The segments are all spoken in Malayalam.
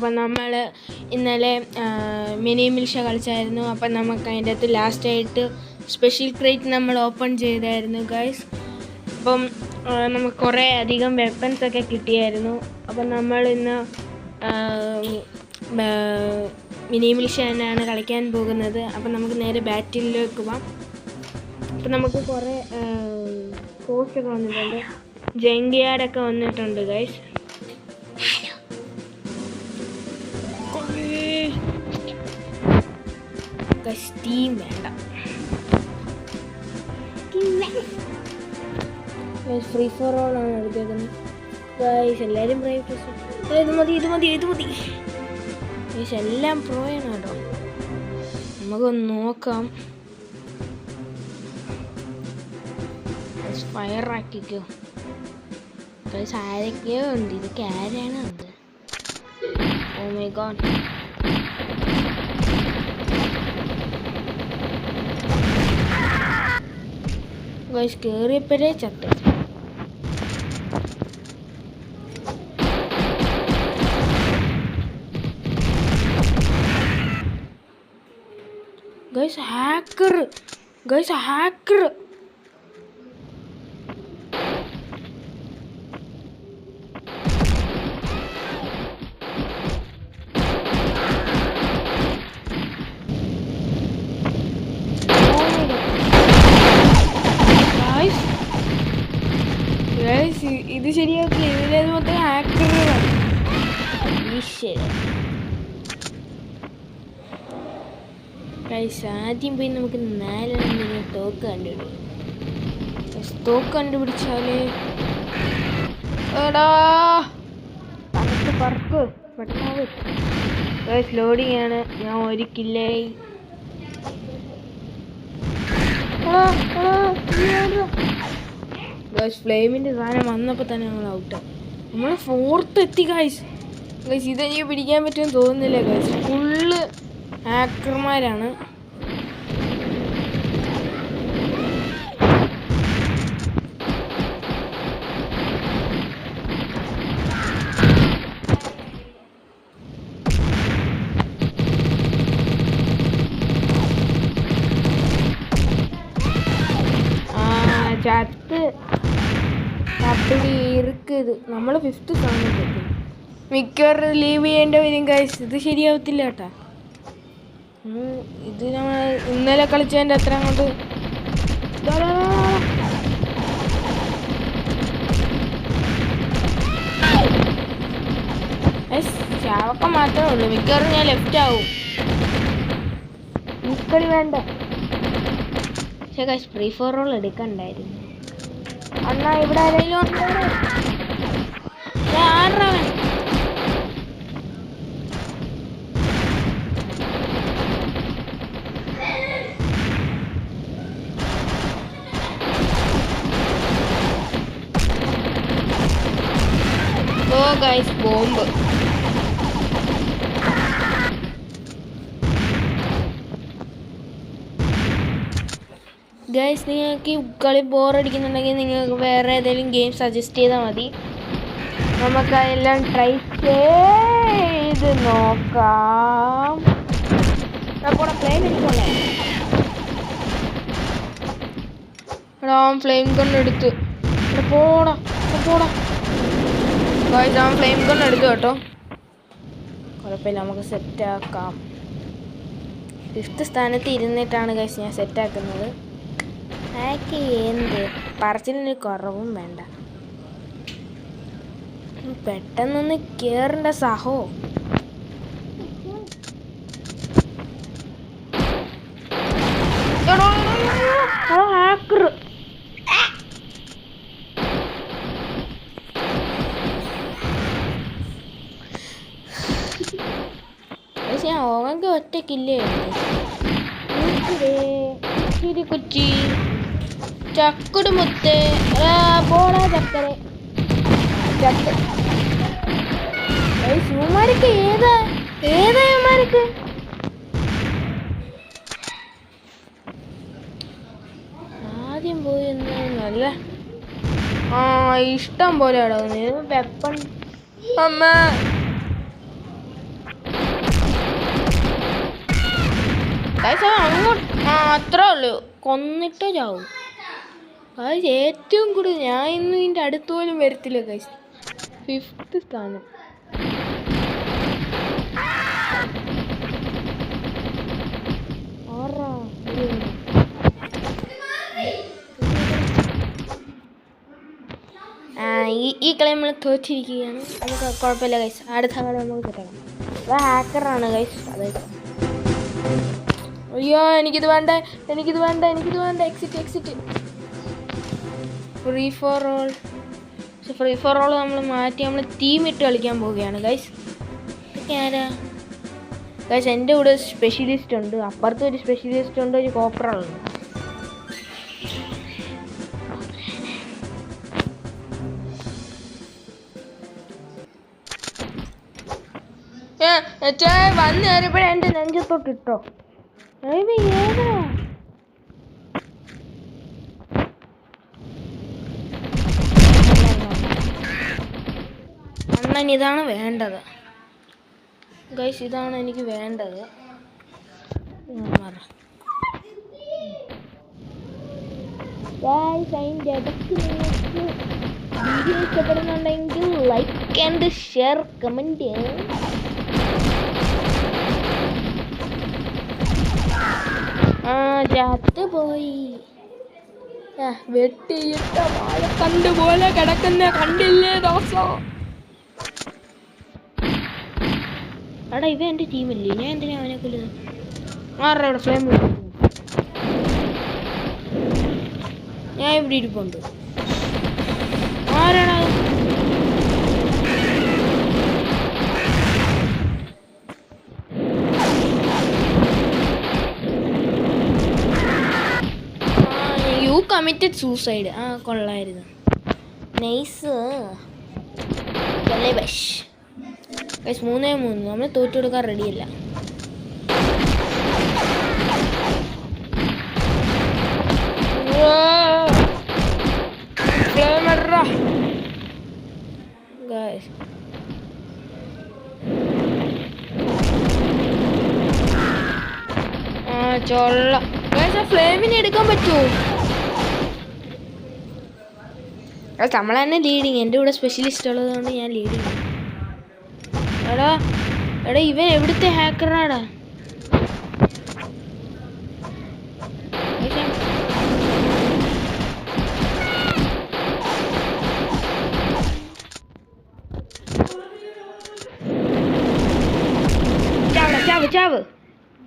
അപ്പം നമ്മൾ ഇന്നലെ മിനി മിൽഷ കളിച്ചായിരുന്നു. അപ്പം നമുക്ക് അതിൻ്റെ അകത്ത് ലാസ്റ്റായിട്ട് സ്പെഷ്യൽ ക്രേറ്റ് നമ്മൾ ഓപ്പൺ ചെയ്തായിരുന്നു ഗൈസ്. അപ്പം നമുക്ക് കുറേ അധികം വെപ്പൺസൊക്കെ കിട്ടിയായിരുന്നു. അപ്പം നമ്മൾ ഇന്ന് മിനി മിൽഷ തന്നെയാണ് കളിക്കാൻ പോകുന്നത്. അപ്പം നമുക്ക് നേരെ ബാറ്റിലേക്ക് പോവാം. അപ്പം നമുക്ക് കുറേ പോസ്റ്റൊക്കെ വന്നിട്ടുണ്ട്, ജംഗിയാടൊക്കെ വന്നിട്ടുണ്ട് ഗൈസ്. ടീം വേണ്ട, ഫ്രീ ഫോർ ഓൾ ആണ് എടുത്തേക്കുന്നത് ഗൈസ്. എല്ലാവരും ഇത് മതി ഗൈസ്, എല്ലാം പ്രോയാണ് കേട്ടോ. നമുക്കൊന്ന് നോക്കാം. ഫയർ ആക്കിക്കോ ഗൈസ്. ആരൊക്കെയോ ഉണ്ട്, ഇതൊക്കെ ആരാണ് അത്? ഓ മൈ ഗോഡ്, ഗൈസ് കേറിയപ്പോഴേ ചത്ത്. Guys hacker, guys hacker. ഇത് ശരിയാക്കി, ഇതിലേത് മൊത്തം ഹാക്കറുകളാണ്. ആദ്യം പോയി നമുക്ക് 4 തോക്ക് കണ്ടുപിടിക്കും. തോക്ക് കണ്ടുപിടിച്ചാല് പറക്ക് പെട്ടെന്ന് ലോഡിങ് ആണ്. ഞാൻ ഒരു കില്ലായി. ഗൈസ് ഫ്ലെയിമിൻ്റെ സാധനം വന്നപ്പോൾ തന്നെ നമ്മൾ ഔട്ട്. നമ്മൾ 4th എത്തി ഗൈസ്. ഗൈസ് ഇതെനിക്ക് പിടിക്കാൻ പറ്റുമെന്ന് തോന്നുന്നില്ല ഗൈസ്, ഫുള്ള് ഹാക്കർമാരാണ്. ചത്ത് ഇറുക്കത്. നമ്മൾ 5th സ്ഥാനത്ത് എത്തി. മിക്കവാറും ലീവ് ചെയ്യേണ്ടി വരും ഗൈസ്. ഇത് ശരിയാവത്തില്ല കേട്ടാ. ഇത് നമ്മൾ ഇന്നലെ കളിച്ചതിൻ്റെ അത്ര അങ്ങോട്ട് ചാവക്കം മാത്രമേ ഉള്ളൂ. മിക്കവാറും ഞാൻ ലെഫ്റ്റ് ആവും. മിക്കളി വേണ്ട. പക്ഷേ ഗൈസ് ഫ്രീ ഫോർ ഓൾ എടുക്കണ്ടായിരുന്നു. അണ്ണാ ഇവിടെ ആരെങ്കിലും ആറവൻ. ഓ ഗൈസ് ബോംബ്. ഗൈസ് നിങ്ങൾക്ക് കളി ബോറടിക്കുന്നുണ്ടെങ്കിൽ നിങ്ങൾക്ക് വേറെ ഏതെങ്കിലും ഗെയിം സജസ്റ്റ് ചെയ്താൽ മതി. നമുക്കതെല്ലാം ട്രൈ ചെയ്ത് നോക്കാം. ഫ്ലെയിം ഗൺ എടുത്ത് പോടാ. ഗൈസ് അവൻ ഫ്ലെയിം ഗൺ എടുത്തു കേട്ടോ. കുഴപ്പമില്ല, നമുക്ക് സെറ്റാക്കാം. 5th സ്ഥാനത്ത് ഇരുന്നിട്ടാണ് ഗൈസ് ഞാൻ സെറ്റാക്കുന്നത്. ആക്കി എന്ത് പറച്ചിലിന് കുറവും വേണ്ട. പെട്ടെന്നൊന്ന് കേറണ്ട സഹോ. ഹാക്കർ ഞാൻ ഓങ്ങ ഒറ്റക്കില്ലേ കൊച്ചി ചക്കുട് മുത്ത് പോടാ ചക്കരെ ചക്ക. ശിവന്മാർക്ക് ഏതായമാർക്ക് ആദ്യം പോയി നല്ല ഇഷ്ടം പോലെ വെപ്പൺ. അമ്മ അങ്ങോട്ട് അത്രേ ഉള്ളൂ. കൊന്നിട്ടോ ചാവും. ഗൈസ് ഏറ്റവും കൂടുതൽ ഞാൻ ഇന്ന് ഇതിൻ്റെ അടുത്ത് പോലും വരത്തില്ല ഗൈസ്. 5th സ്ഥാനം. ഈ കളി നമ്മൾ തോറ്റിരിക്കുകയാണ്. നമുക്ക് കുഴപ്പമില്ല ഗൈസ്. അടുത്ത കളി നമുക്ക് കിട്ടണം. അത് ഹാക്കറാണ് ഗൈസ്. അതായത് അയ്യോ എനിക്കിത് വേണ്ട. എക്സിറ്റ്. ഫ്രീ ഫോർ ഓൾ നമ്മൾ മാറ്റി നമ്മൾ ടീം ഇട്ട് കളിക്കാൻ പോവുകയാണ് ഗൈസ്. ആരാ ഗൈസ്? എൻ്റെ കൂടെ സ്പെഷ്യലിസ്റ്റ് ഉണ്ട്, അപ്പുറത്ത് ഒരു സ്പെഷ്യലിസ്റ്റ് ഉണ്ട്, ഒരു കോപ്പറുണ്ട്. വന്ന് കയറിയപ്പോഴേ എൻ്റെ നെഞ്ചത്തോട്ട് ഇട്ടോ. അണ്ണൻ ഇതാണ് വേണ്ടത് ഗൈസ്, ഇതാണ് എനിക്ക് വേണ്ടത്. വീഡിയോ ഇഷ്ടപ്പെടുന്നുണ്ടെങ്കിൽ ലൈക്ക് ആൻഡ് ഷെയർ കമൻറ്റ്. ചത്തുപോയി. വെട്ടിയിട്ട വാഴക്കണ്ട് പോലെ കിടക്കുന്ന കണ്ടില്ലേ ദോസം. എടാ ഇവ എൻ്റെ ടീമില്ലേ, ഞാൻ എന്തിനാ അവനെ കൊല്ലുന്നത്? ആരുടെ അവിടെ ഫ്ലെയിം? ഞാൻ ഇവിടെ ഇരിപ്പുണ്ട്. ആരാടാ? You committed suicide. കൊള്ളായിരുന്നു. നൈസ്. 3-3. നമ്മൾ തോറ്റു കൊടുക്കാൻ റെഡിയല്ല. ചൊള്ള ഫ്ലെയിമിനെ എടുക്കാൻ പറ്റുമോ? നമ്മൾ തന്നെ ലീഡിങ്. എൻ്റെ കൂടെ സ്പെഷ്യലിസ്റ്റ് ഉള്ളതുകൊണ്ട് ഞാൻ ലീഡിങ്. എടാ ഇവൻ എവിടുത്തെ ഹാക്കറാടാ?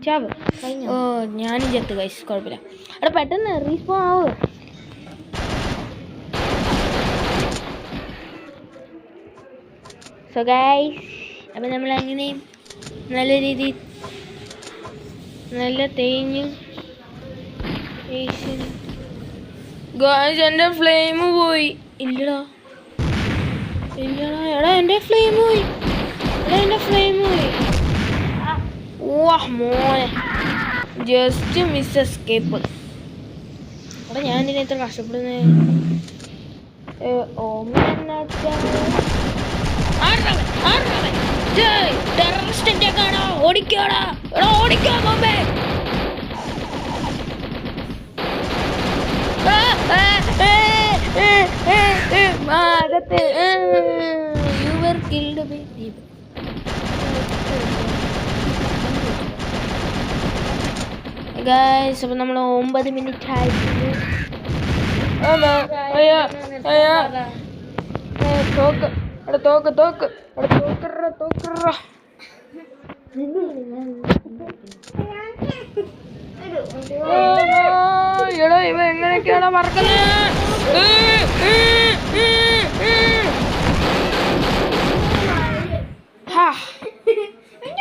ചാവ്. ഓ ഞാനും ചത്ത് ഗൈസ്. കുഴപ്പമില്ല. എടാ പെട്ടെന്ന് റീസ്പോൺ ആവ്. സോ ഗൈസ് അപ്പം നമ്മൾ അങ്ങനെയും നല്ല രീതിയിൽ നല്ല തേഞ്ഞ് ഗൈസ് എൻ്റെ ഫ്ലെയിം പോയി. ഇല്ലടാ എടാ എൻ്റെ ഫ്ലെയിം പോയി. മോനെ ജസ്റ്റ് മിസ് എസ്കേപ്പ്. എടാ ഞാൻ ഇതിനെ എത്ര കഷ്ടപ്പെടുന്നേ. ഓടിക്കോടാ ഓടിക്കോ Bombay. You were killed by Deep. Guys, അപ്പം നമ്മൾ 9 മിനിറ്റ് ആയിരുന്നു. തോക്ക് എടാ ഇവ എങ്ങനെയൊക്കെയാണോ മറക്കുന്നത്?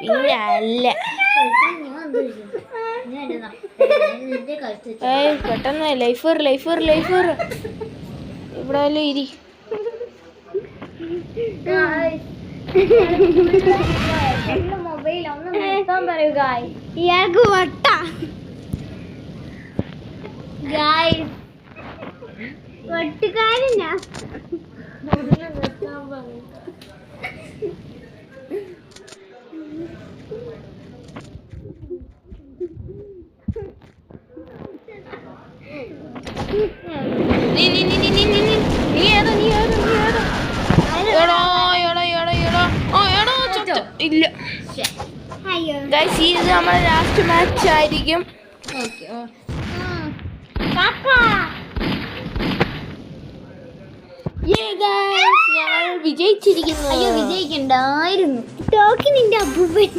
പിന്നെ അല്ല പെട്ടെന്ന് ലൈഫർ ഇവിടെ വല്ല ഇരി. ഇയാൾക്ക് വട്ട വട്ടുകാരൻ. നീ നീ നീ നീ നീ നീ നീ ഏതാ നീ ഏതാ നീ ഏതാ എടാ എടാ എടാ എടാ ഓ എടാ ഇല്ല ഗൈസ് ഇത് നമ്മുടെ ലാസ്റ്റ് മാച്ച് ആയിരിക്കും. ഞങ്ങൾ വിജയിച്ചിരിക്കുന്നു. അയ്യോ വിജയിക്കണ്ടായിരുന്നു. ടോക്കിനിന്റെ അപ്പൂപ്പൻ.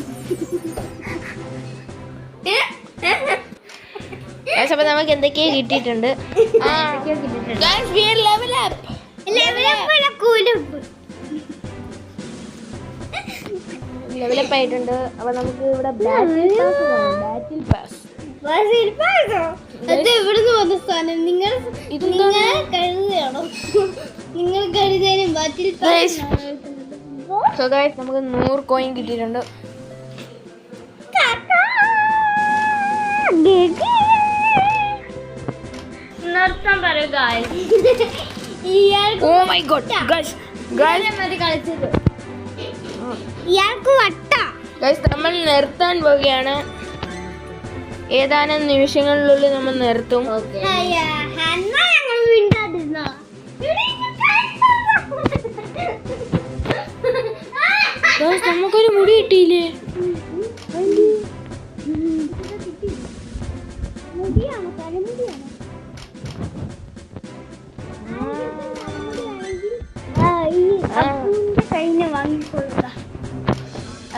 അപ്പൊ നമുക്ക് എന്തൊക്കെയോ കിട്ടിയിട്ടുണ്ട്. ലെവലപ്പ് ആയിട്ടുണ്ട്. അപ്പൊ നമുക്ക് ഇവിടെ ബാറ്റിൽ പാസ് എവിടുന്ന് വന്ന സാധനം നിങ്ങൾ കഴുകുകയാണോ? നിങ്ങൾ കഴുകാനും ബാറ്റിൽ നമുക്ക് 100 കോയിൻ കിട്ടിയിട്ടുണ്ട്. നിർത്താൻ പറയൂ ഇയാൾക്ക് വട്ട നമ്മൾ നിർത്താൻ പോവുകയാണ്. ഏതാനും നിമിഷങ്ങളിലുള്ളിൽ നമ്മൾ നിർത്തും. നമുക്കൊരു മുടി കിട്ടിയില്ലേ?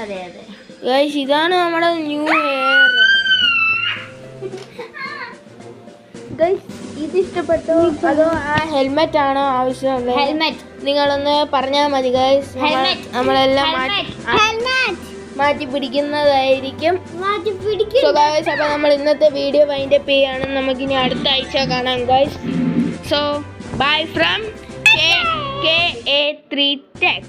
അതെ അതെ ഗൈസ് ഇതാണ് നമ്മുടെ ന്യൂ ഹെയർ. ഗൈസ് ഇത് ഇഷ്ടപ്പെട്ടോ അതോ ആ ഹെൽമെറ്റ് ആണോ ആവശ്യമുള്ളത്? ഹെൽമെറ്റ് നിങ്ങളൊന്ന് പറഞ്ഞാൽ മതി ഗൈസ്. നമ്മളെല്ലാം മാറ്റി പിടിക്കുന്നതായിരിക്കും. അപ്പൊ നമ്മൾ ഇന്നത്തെ വീഡിയോ വൈൻഡ് അപ്പ് ചെയ്യാണ്. നമുക്കിനി അടുത്ത ആഴ്ച കാണാം guys. So bye from KA3 Tech.